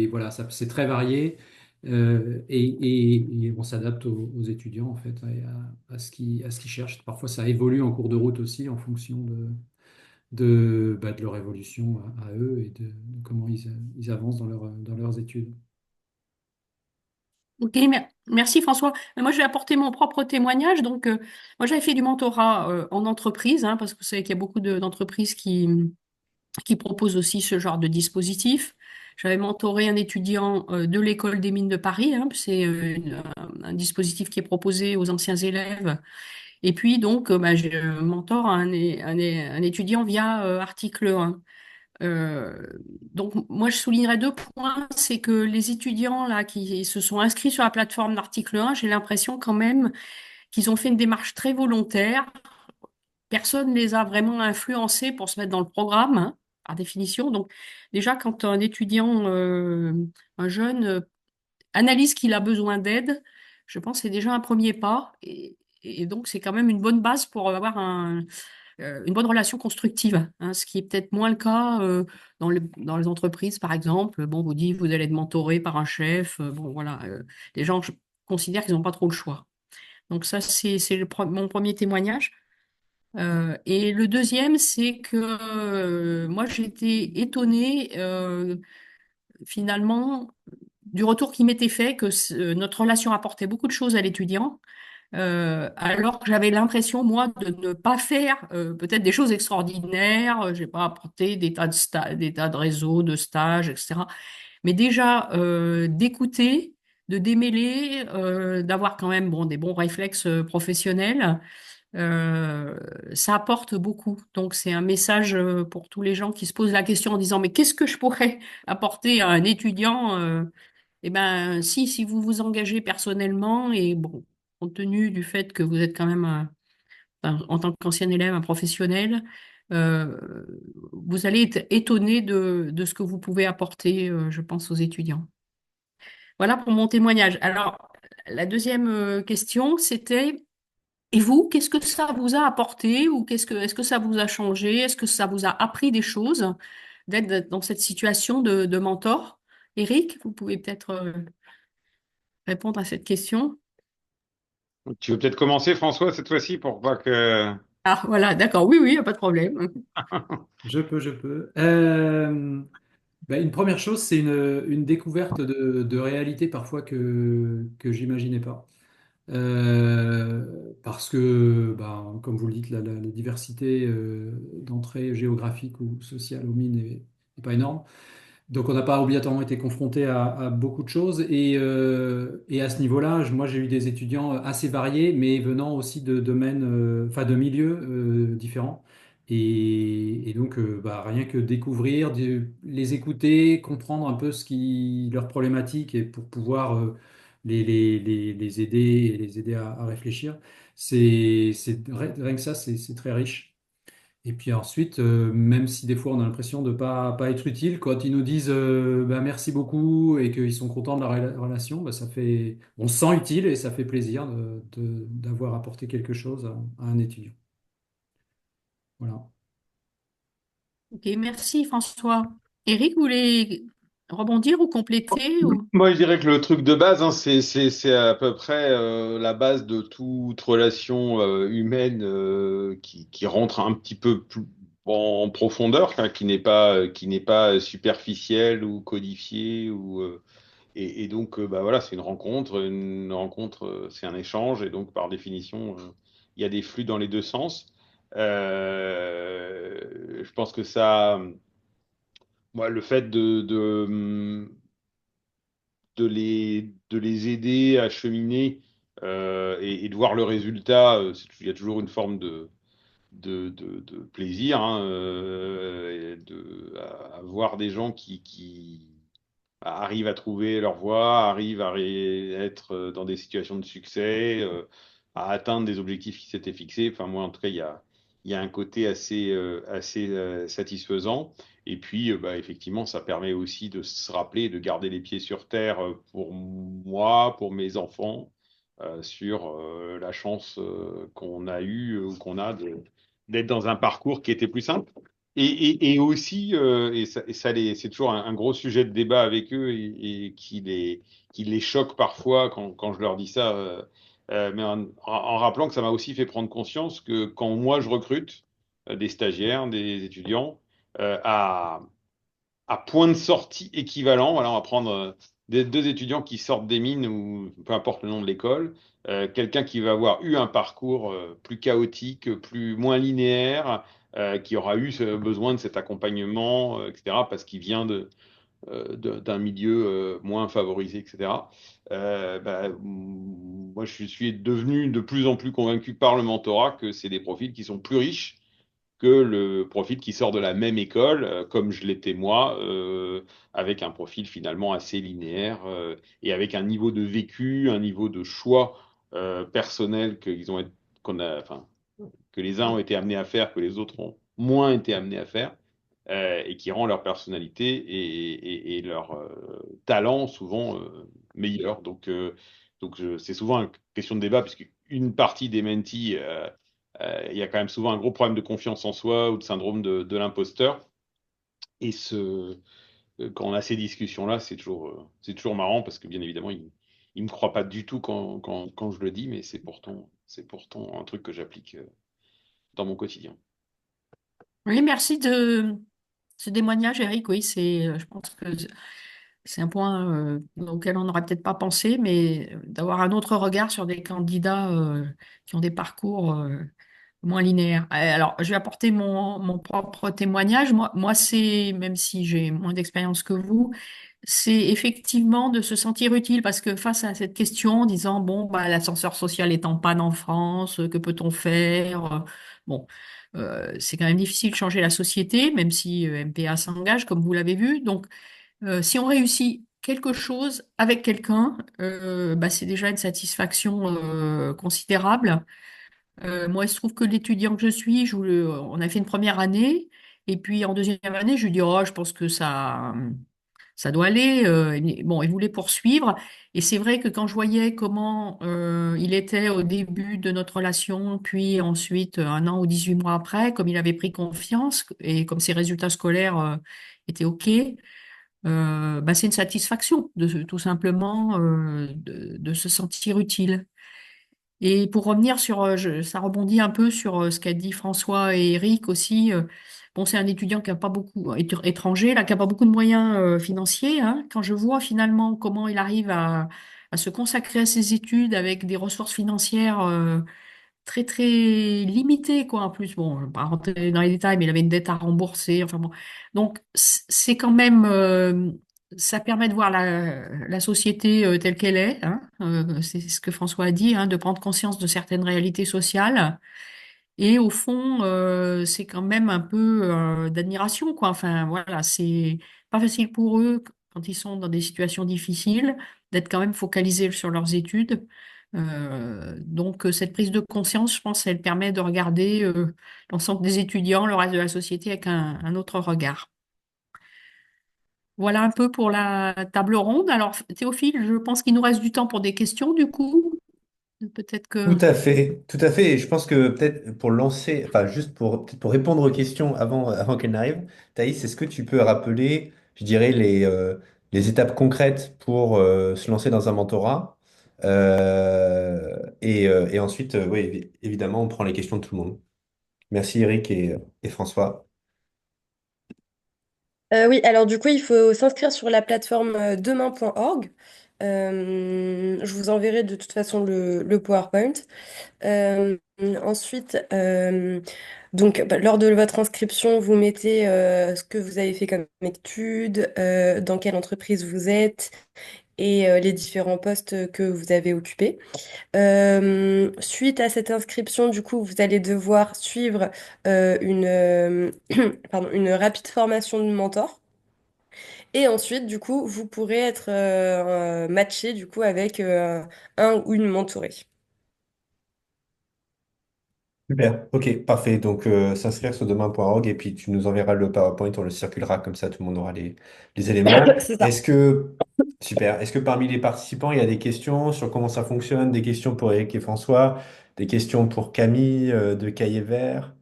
voilà, c'est très varié. Et on s'adapte aux étudiants en fait à ce qu'ils cherchent. Parfois ça évolue en cours de route aussi en fonction bah, de leur évolution à eux et de comment ils avancent dans leurs études. Ok, merci François. Moi, je vais apporter mon propre témoignage. Donc, moi, j'avais fait du mentorat en entreprise, hein, parce que vous savez qu'il y a beaucoup d'entreprises qui proposent aussi ce genre de dispositif. J'avais mentoré un étudiant de l'école des mines de Paris, hein, c'est un dispositif qui est proposé aux anciens élèves. Et puis, donc, bah, je mentor un étudiant via article 1. Euh, donc, moi, je soulignerais deux points. C'est que les étudiants là qui se sont inscrits sur la plateforme d'article 1, j'ai l'impression quand même qu'ils ont fait une démarche très volontaire. Personne ne les a vraiment influencés pour se mettre dans le programme, hein, par définition. Donc, déjà, quand un étudiant, un jeune, analyse qu'il a besoin d'aide, je pense que c'est déjà un premier pas. Et donc, c'est quand même une bonne base pour avoir une bonne relation constructive, hein, ce qui est peut-être moins le cas dans les entreprises, par exemple. Bon, vous dites, vous allez être mentoré par un chef. Bon, voilà, les gens, je considère qu'ils n'ont pas trop le choix. Donc ça, c'est mon premier témoignage. Et le deuxième, c'est que moi, j'étais étonnée finalement du retour qui m'était fait que notre relation apportait beaucoup de choses à l'étudiant, alors que j'avais l'impression, moi, de ne pas faire peut-être des choses extraordinaires. J'ai pas apporté des tas de réseaux, de stages, etc. Mais déjà d'écouter, de démêler, d'avoir quand même bon, des bons réflexes professionnels, ça apporte beaucoup. Donc c'est un message pour tous les gens qui se posent la question en disant, mais qu'est-ce que je pourrais apporter à un étudiant? Eh ben, si vous vous engagez personnellement et bon, compte tenu du fait que vous êtes quand même en tant qu'ancien élève, un professionnel, euh, vous allez être étonné de ce que vous pouvez apporter, je pense, aux étudiants. Voilà pour mon témoignage. Alors, la deuxième question, c'était, et vous, qu'est-ce que ça vous a apporté ou est-ce que ça vous a changé? Est-ce que ça vous a appris des choses d'être dans cette situation de mentor? Eric, vous pouvez peut-être répondre à cette question. Tu veux peut-être commencer, François, cette fois-ci, pour pas que... Ah, voilà, d'accord. Oui, oui, y a pas de problème. Je peux. Bah, une première chose, c'est une découverte de réalité parfois que j'imaginais pas. Parce que, bah, comme vous le dites, la diversité d'entrée géographique ou sociale aux mines est pas énorme. Donc on n'a pas obligatoirement été confronté à beaucoup de choses. Et à ce niveau-là, moi j'ai eu des étudiants assez variés, mais venant aussi de domaines, enfin de milieux différents. Et donc bah, rien que découvrir, les écouter, comprendre un peu leurs problématiques et pour pouvoir les aider et les aider à réfléchir, rien que ça, c'est très riche. Et puis ensuite, même si des fois on a l'impression de pas être utile, quand ils nous disent bah, merci beaucoup et qu'ils sont contents de la relation, bah, on se sent utile et ça fait plaisir d'avoir apporté quelque chose à un étudiant. Voilà. Ok, merci François. Eric, vous voulez rebondir ou compléter ou... Moi, je dirais que le truc de base, hein, c'est à peu près la base de toute relation humaine qui rentre un petit peu plus en profondeur, hein, qui n'est pas superficielle ou codifiée. Et donc, bah, voilà, c'est une rencontre. Une rencontre, c'est un échange. Et donc, par définition, il y a des flux dans les deux sens. Je pense que ça, moi, le fait de les aider à cheminer et de voir le résultat, il y a toujours une forme de plaisir, hein, et à voir des gens qui arrivent à trouver leur voie, arrivent à être dans des situations de succès, à atteindre des objectifs qui s'étaient fixés. Enfin, moi, en tout cas, il y a un côté assez satisfaisant. Et puis, bah, effectivement, ça permet aussi de se rappeler, de garder les pieds sur terre pour moi, pour mes enfants, sur la chance qu'on a eue ou qu'on a d'être dans un parcours qui était plus simple. Et aussi, c'est toujours un gros sujet de débat avec eux et qui les choque parfois quand je leur dis ça, mais en rappelant que ça m'a aussi fait prendre conscience que quand moi je recrute des stagiaires, des étudiants, à point de sortie équivalent. Alors, on va prendre des deux étudiants qui sortent des mines ou peu importe le nom de l'école, quelqu'un qui va avoir eu un parcours plus chaotique, moins linéaire, qui aura eu besoin de cet accompagnement, etc., parce qu'il vient d'un milieu moins favorisé, etc. Moi, je suis devenu de plus en plus convaincu par le mentorat que c'est des profils qui sont plus riches que le profil qui sort de la même école, comme je l'étais moi, avec un profil finalement assez linéaire et avec un niveau de vécu, un niveau de choix personnel enfin, que les uns ont été amenés à faire, que les autres ont moins été amenés à faire, et qui rend leur personnalité et leur talent souvent meilleurs. C'est souvent une question de débat, puisque une partie des mentees il y a quand même souvent un gros problème de confiance en soi ou de syndrome de l'imposteur. Et quand on a ces discussions-là, c'est toujours marrant parce que bien évidemment, ils me croient pas du tout quand je le dis, mais c'est pourtant un truc que j'applique dans mon quotidien. Oui, merci de ce témoignage, Eric. Oui, je pense que c'est un point auquel on n'aurait peut-être pas pensé, mais d'avoir un autre regard sur des candidats qui ont des parcours moins linéaires. Alors, je vais apporter mon propre témoignage. Moi, c'est, même si j'ai moins d'expérience que vous, c'est effectivement de se sentir utile parce que face à cette question, en disant, bon, bah, l'ascenseur social est en panne en France, que peut-on faire? Bon, c'est quand même difficile de changer la société, même si MPA s'engage, comme vous l'avez vu. Donc, si on réussit quelque chose avec quelqu'un, bah, c'est déjà une satisfaction considérable. Moi, il se trouve que l'étudiant que je suis, on a fait une première année, et puis en deuxième année, je lui dis, oh, je pense que ça doit aller. Bon, il voulait poursuivre, et c'est vrai que quand je voyais comment il était au début de notre relation, puis ensuite un an ou 18 mois après, comme il avait pris confiance, et comme ses résultats scolaires étaient OK, bah, c'est une satisfaction tout simplement de se sentir utile. Et pour revenir sur, ça rebondit un peu sur ce qu'a dit François et Eric aussi. Bon, c'est un étudiant qui a pas beaucoup, étranger, là, qui a pas beaucoup de moyens financiers, hein. Quand je vois finalement comment il arrive à se consacrer à ses études avec des ressources financières très très limitées, quoi. En plus, bon, je vais pas rentrer dans les détails, mais il avait une dette à rembourser. Enfin bon, donc c'est quand même ça permet de voir la société telle qu'elle est, hein. C'est ce que François a dit, hein, de prendre conscience de certaines réalités sociales. Et au fond, c'est quand même un peu d'admiration, quoi. Enfin, voilà, c'est pas facile pour eux quand ils sont dans des situations difficiles d'être quand même focalisés sur leurs études. Donc, cette prise de conscience, je pense, elle permet de regarder l'ensemble des étudiants, le reste de la société avec un autre regard. Voilà un peu pour la table ronde. Alors, Théophile, je pense qu'il nous reste du temps pour des questions, du coup. Peut-être que... Tout à fait, tout à fait. Et je pense que peut-être pour lancer, enfin juste peut-être pour répondre aux questions avant qu'elles n'arrivent, Thaïs, est-ce que tu peux rappeler, je dirais, les étapes concrètes pour se lancer dans un mentorat? Et ensuite, oui, évidemment, on prend les questions de tout le monde. Merci Eric et François. Oui, alors du coup, il faut s'inscrire sur la plateforme demain.org. Je vous enverrai de toute façon le PowerPoint. Ensuite, donc, lors de votre inscription, vous mettez ce que vous avez fait comme étude, dans quelle entreprise vous êtes et les différents postes que vous avez occupés. Suite à cette inscription, du coup, vous allez devoir suivre pardon, une rapide formation de mentor. Et ensuite, du coup, vous pourrez être matché du coup avec un ou une mentorée. Super, ok, parfait. Donc, s'inscrire sur demain.org et puis tu nous enverras le PowerPoint, on le circulera comme ça, tout le monde aura les éléments. C'est ça. Est-ce que, super, est-ce que parmi les participants, il y a des questions sur comment ça fonctionne, des questions pour Eric et François, des questions pour Camille de Cahier Vert?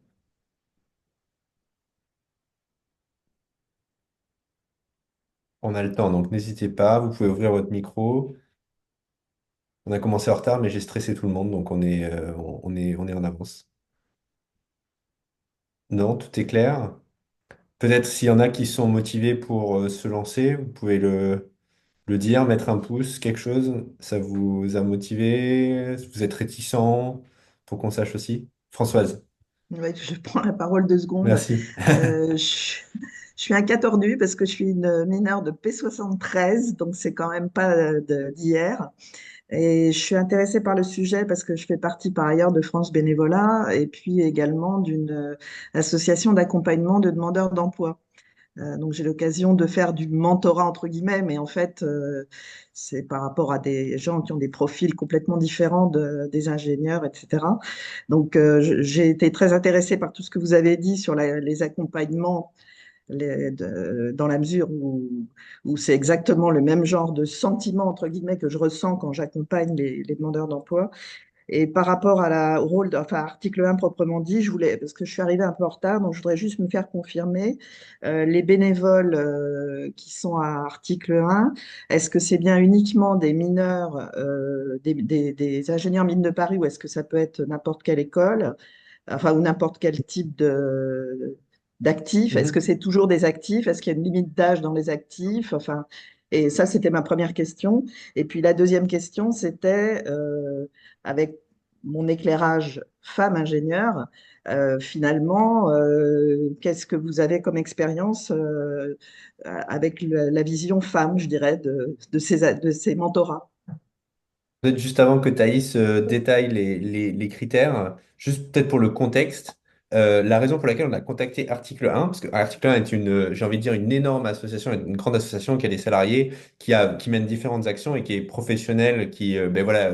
On a le temps, donc n'hésitez pas, vous pouvez ouvrir votre micro. On a commencé en retard, mais j'ai stressé tout le monde, donc on est en avance. Non, tout est clair. Peut-être s'il y en a qui sont motivés pour se lancer, vous pouvez le dire, mettre un pouce, quelque chose. Ça vous a motivé? Vous êtes réticent pour qu'on sache aussi? Françoise, Ouais, je prends la parole 2 secondes. merci. Je suis un cas tordu parce que je suis une mineure de P73, donc c'est quand même pas d'hier. Et je suis intéressée par le sujet parce que je fais partie par ailleurs de France Bénévolat et puis également d'une association d'accompagnement de demandeurs d'emploi. Donc j'ai l'occasion de faire du mentorat entre guillemets, mais en fait c'est par rapport à des gens qui ont des profils complètement différents des ingénieurs, etc. Donc j'ai été très intéressée par tout ce que vous avez dit sur les accompagnements, dans la mesure où c'est exactement le même genre de sentiment entre guillemets que je ressens quand j'accompagne les demandeurs d'emploi. Et par rapport au rôle, enfin, article 1 proprement dit, je voulais, parce que je suis arrivée un peu en retard, donc je voudrais juste me faire confirmer, les bénévoles qui sont à article 1, est-ce que c'est bien uniquement des mineurs, des ingénieurs mines de Paris, ou est-ce que ça peut être n'importe quelle école, enfin, ou n'importe quel type d'actifs? Est-ce que Mhm. c'est toujours des actifs? Est-ce qu'il y a une limite d'âge dans les actifs? Enfin, et ça, c'était ma première question. Et puis la deuxième question, c'était avec mon éclairage femme ingénieure, finalement, qu'est-ce que vous avez comme expérience avec la vision femme, je dirais, de ces mentorats? Peut-être juste avant que Thaïs détaille les critères, juste peut-être pour le contexte, la raison pour laquelle on a contacté Article 1, parce que Article 1 est j'ai envie de dire, une énorme association, une grande association qui a des salariés, qui mène différentes actions et qui est professionnelle, ben voilà,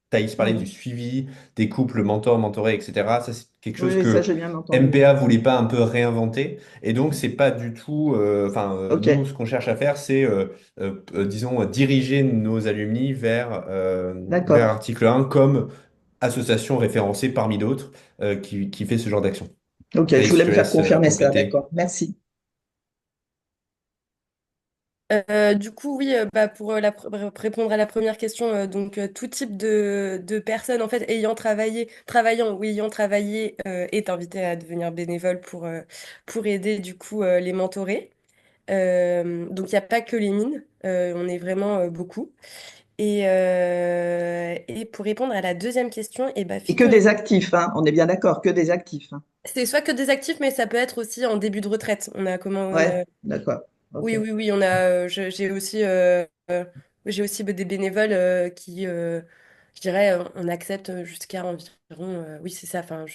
Thaïs parlait du Mhm. suivi des couples mentors, mentorés, etc. Ça, c'est quelque Oui, chose oui, ça, que j'ai bien entendu. MPA voulait pas un peu réinventer. Et donc, c'est pas du tout, enfin, OK, nous, ce qu'on cherche à faire, c'est disons, diriger nos alumni vers d'accord. Article 1 comme association référencée parmi d'autres qui fait ce genre d'action. OK, je Thaïs, je voulais te me faire laisse confirmer ça, compléter. d'accord. Merci. Du coup, oui, pour répondre à la première question, donc tout type de personnes en fait travaillant ou ayant travaillé est invité à devenir bénévole pour aider du coup les mentorés. Donc il n'y a pas que les mines, on est vraiment beaucoup. Et pour répondre à la deuxième question, et bah, Et que des figurez-vous, actifs, hein, on est bien d'accord, que des actifs, hein. c'est soit que des actifs, mais ça peut être aussi en début de retraite. Ouais, d'accord. OK. Oui, oui, oui, j'ai aussi des bénévoles qui, je dirais, on accepte jusqu'à environ, oui, c'est ça, enfin,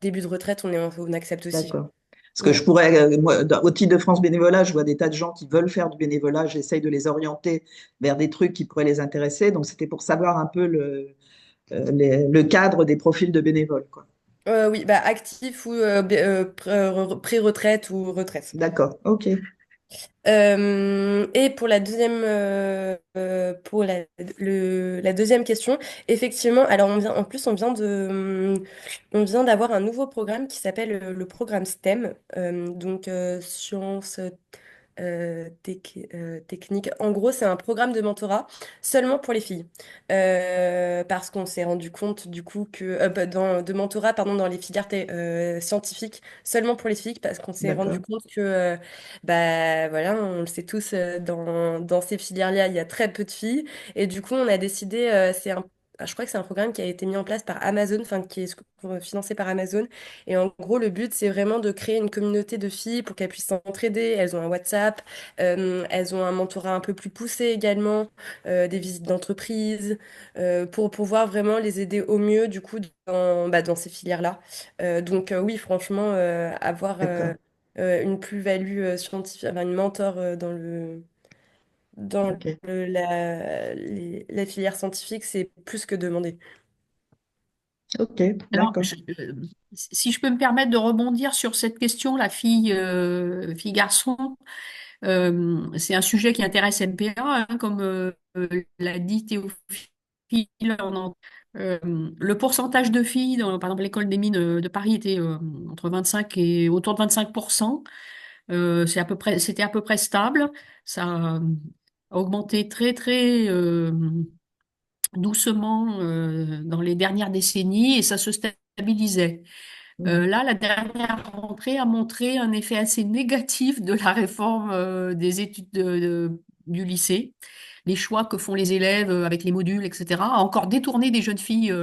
début de retraite, on accepte aussi. D'accord. Parce que Ouais. je pourrais, moi, au titre de France Bénévolat, je vois des tas de gens qui veulent faire du bénévolat. J'essaye de les orienter vers des trucs qui pourraient les intéresser. Donc, c'était pour savoir un peu le cadre des profils de bénévoles, quoi. Oui, bah, actif ou pré-retraite ou retraite. D'accord. OK. Et pour la deuxième, pour la deuxième question, effectivement, alors en plus, on vient d'avoir un nouveau programme qui s'appelle le programme STEM, donc sciences, technique. En gros, c'est un programme de mentorat seulement pour les filles. Parce qu'on s'est rendu compte du coup que de mentorat pardon dans les filières scientifiques seulement pour les filles parce qu'on s'est rendu D'accord. compte que bah voilà on le sait tous dans ces filières-là il y a très peu de filles et du coup on a décidé je crois que c'est un programme qui a été mis en place par Amazon, enfin qui est financé par Amazon. Et en gros, le but, c'est vraiment de créer une communauté de filles pour qu'elles puissent s'entraider. Elles ont un WhatsApp, elles ont un mentorat un peu plus poussé également, des visites d'entreprise, pour pouvoir vraiment les aider au mieux, du coup, dans ces filières-là. Oui, franchement, avoir D'accord. une plus-value scientifique, enfin, une mentor dans Ok. la filière scientifique, c'est plus que demandé. Ok. Alors, D'accord. si je peux me permettre de rebondir sur cette question, la fille-garçon, c'est un sujet qui intéresse MPA, hein, comme l'a dit Théophile. en- euh, le pourcentage de filles, par exemple, l'école des mines de Paris était entre 25 et autour de 25%. C'était à peu près stable. Ça a augmenté très, très doucement dans les dernières décennies et ça se stabilisait. Mhm. Là, la dernière rentrée a montré un effet assez négatif de la réforme des études du lycée. Les choix que font les élèves avec les modules, etc., a encore détourné des jeunes filles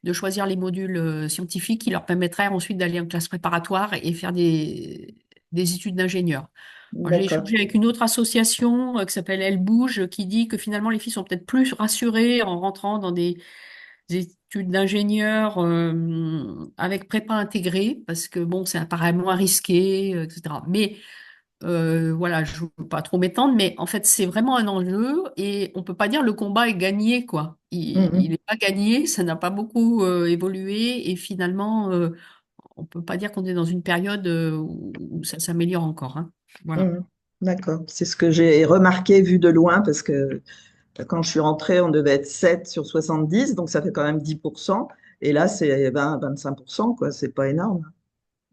de choisir les modules scientifiques qui leur permettraient ensuite d'aller en classe préparatoire et faire des études d'ingénieur. Moi, j'ai D'accord. échangé avec une autre association qui s'appelle Elle Bouge, qui dit que finalement les filles sont peut-être plus rassurées en rentrant dans des études d'ingénieur avec prépa intégrée, parce que bon, ça paraît moins risqué, etc. Mais voilà, je ne veux pas trop m'étendre, mais en fait, c'est vraiment un enjeu et on peut pas dire le combat est gagné, quoi. Il Mhm. n'est pas gagné, ça n'a pas beaucoup évolué et finalement, on peut pas dire qu'on est dans une période où ça s'améliore encore, hein. Voilà. Mhm. D'accord. C'est ce que j'ai remarqué vu de loin parce que quand je suis rentrée, on devait être 7 sur 70, donc ça fait quand même 10%. Et là, c'est 20-25%, quoi. C'est pas énorme.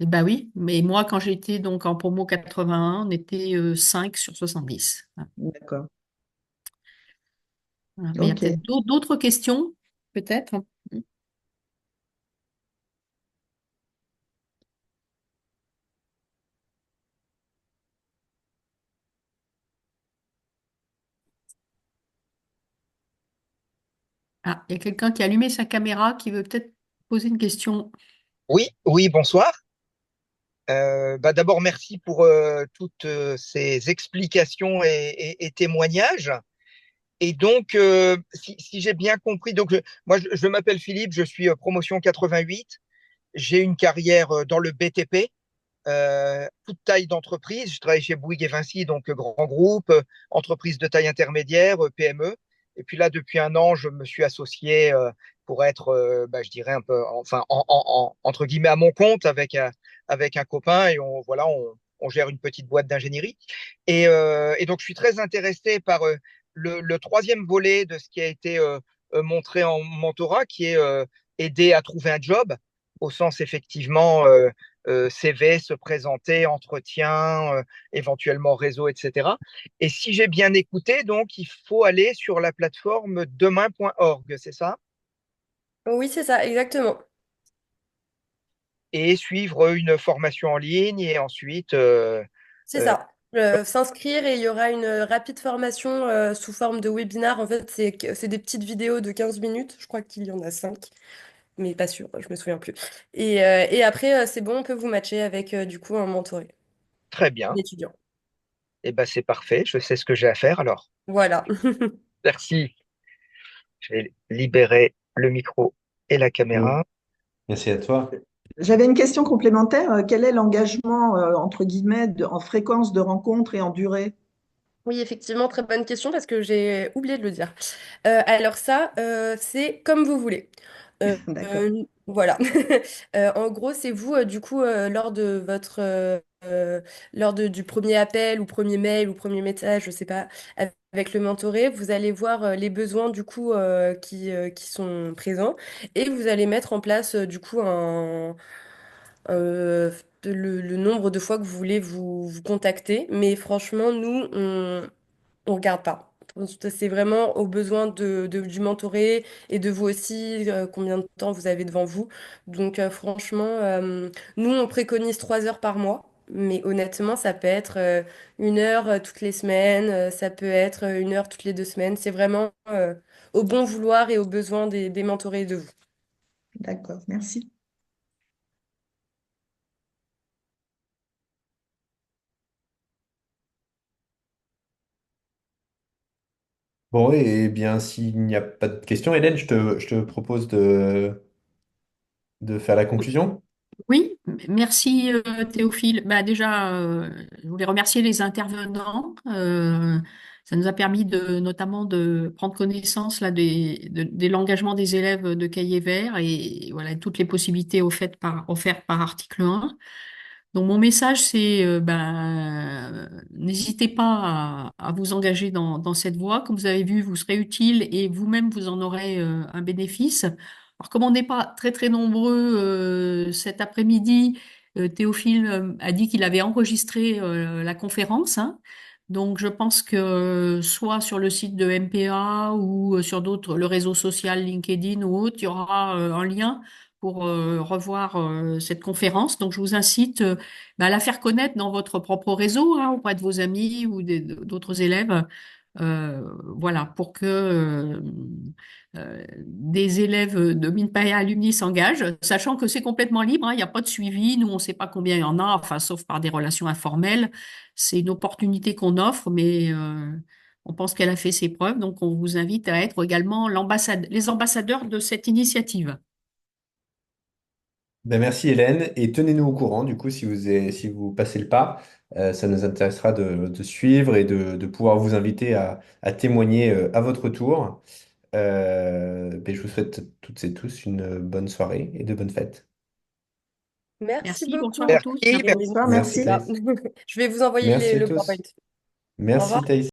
Eh ben oui, mais moi, quand j'étais donc en promo 81, on était 5 sur 70. D'accord. Voilà. Mais il y a Ok. peut-être d'autres questions, peut-être. Ah, il y a quelqu'un qui a allumé sa caméra qui veut peut-être poser une question. Oui, oui, bonsoir. D'abord, merci pour toutes ces explications et témoignages. Et donc, si j'ai bien compris, donc moi, je m'appelle Philippe, je suis promotion 88. J'ai une carrière dans le BTP, toute taille d'entreprise. Je travaille chez Bouygues et Vinci, donc grand groupe, entreprise de taille intermédiaire, PME. Et puis là, depuis un an, je me suis associé pour être, je dirais un peu, enfin, entre guillemets, à mon compte avec un copain et on gère une petite boîte d'ingénierie. Et donc, je suis très intéressé par le troisième volet de ce qui a été montré en mentorat, qui est aider à trouver un job, au sens effectivement CV, se présenter, entretien, éventuellement réseau, etc. Et si j'ai bien écouté, donc il faut aller sur la plateforme demain.org, c'est ça? Oui, c'est ça, exactement. Et suivre une formation en ligne et ensuite, C'est euh, ça. S'inscrire et il y aura une rapide formation sous forme de webinar. En fait, c'est des petites vidéos de 15 minutes. Je crois qu'il y en a 5, mais pas sûr, je me souviens plus. Et après, c'est bon, on peut vous matcher avec du coup un mentoré, très un bien. étudiant. Et ben c'est parfait, je sais ce que j'ai à faire alors. Voilà. Merci. Je vais libérer le micro et la Mm. caméra. Merci à toi. J'avais une question complémentaire. Quel est l'engagement, entre guillemets, en fréquence de rencontre et en durée? Oui, effectivement, très bonne question parce que j'ai oublié de le dire. Alors ça, c'est comme vous voulez. D'accord. Voilà. En gros, c'est vous, du coup, du premier appel ou premier mail ou premier message, je sais pas, avec le mentoré, vous allez voir les besoins, du coup, qui sont présents et vous allez mettre en place, du coup, euh, le nombre de fois que vous voulez vous contacter. Mais franchement, nous, on regarde pas. C'est vraiment au besoin du mentoré et de vous aussi, combien de temps vous avez devant vous. Donc franchement, nous, on préconise 3 heures par mois. Mais honnêtement, ça peut être 1 heure toutes les semaines, ça peut être 1 heure toutes les 2 semaines. C'est vraiment au bon vouloir et aux besoins des mentorés et de vous. D'accord, merci. Bon, et bien, s'il n'y a pas de questions, Hélène, je te propose de faire la conclusion. Oui, merci Théophile. Bah, déjà, je voulais remercier les intervenants. Ça nous a permis notamment de prendre connaissance là, de l'engagement des élèves de Cahiers Verts et voilà, toutes les possibilités offertes par article 1. Donc mon message, c'est n'hésitez pas à vous engager dans cette voie. Comme vous avez vu, vous serez utile et vous-même, vous en aurez un bénéfice. Alors, comme on n'est pas très très nombreux cet après-midi, Théophile a dit qu'il avait enregistré la conférence, hein. Donc, je pense que soit sur le site de MPA ou sur d'autres, le réseau social LinkedIn ou autre, il y aura un lien pour revoir cette conférence. Donc, je vous incite à la faire connaître dans votre propre réseau, hein, auprès de vos amis ou d'autres élèves. Voilà, pour que des élèves de Minpaya Alumni s'engagent, sachant que c'est complètement libre, hein, il n'y a pas de suivi, nous on ne sait pas combien il y en a, enfin sauf par des relations informelles. C'est une opportunité qu'on offre, mais on pense qu'elle a fait ses preuves, donc on vous invite à être également les ambassadeurs de cette initiative. Ben, merci Hélène, et tenez-nous au courant, du coup, si vous passez le pas. Ça nous intéressera de suivre et de pouvoir vous inviter à témoigner à votre tour. Ben, je vous souhaite toutes et tous une bonne soirée et de bonnes fêtes. Merci Merci, bonsoir beaucoup. à tous. Merci, Et merci. Bonsoir, Merci merci. n'hésitez pas. Thaïs. Je vais vous envoyer Merci à le PowerPoint. tous. Au Merci revoir. Thaïs.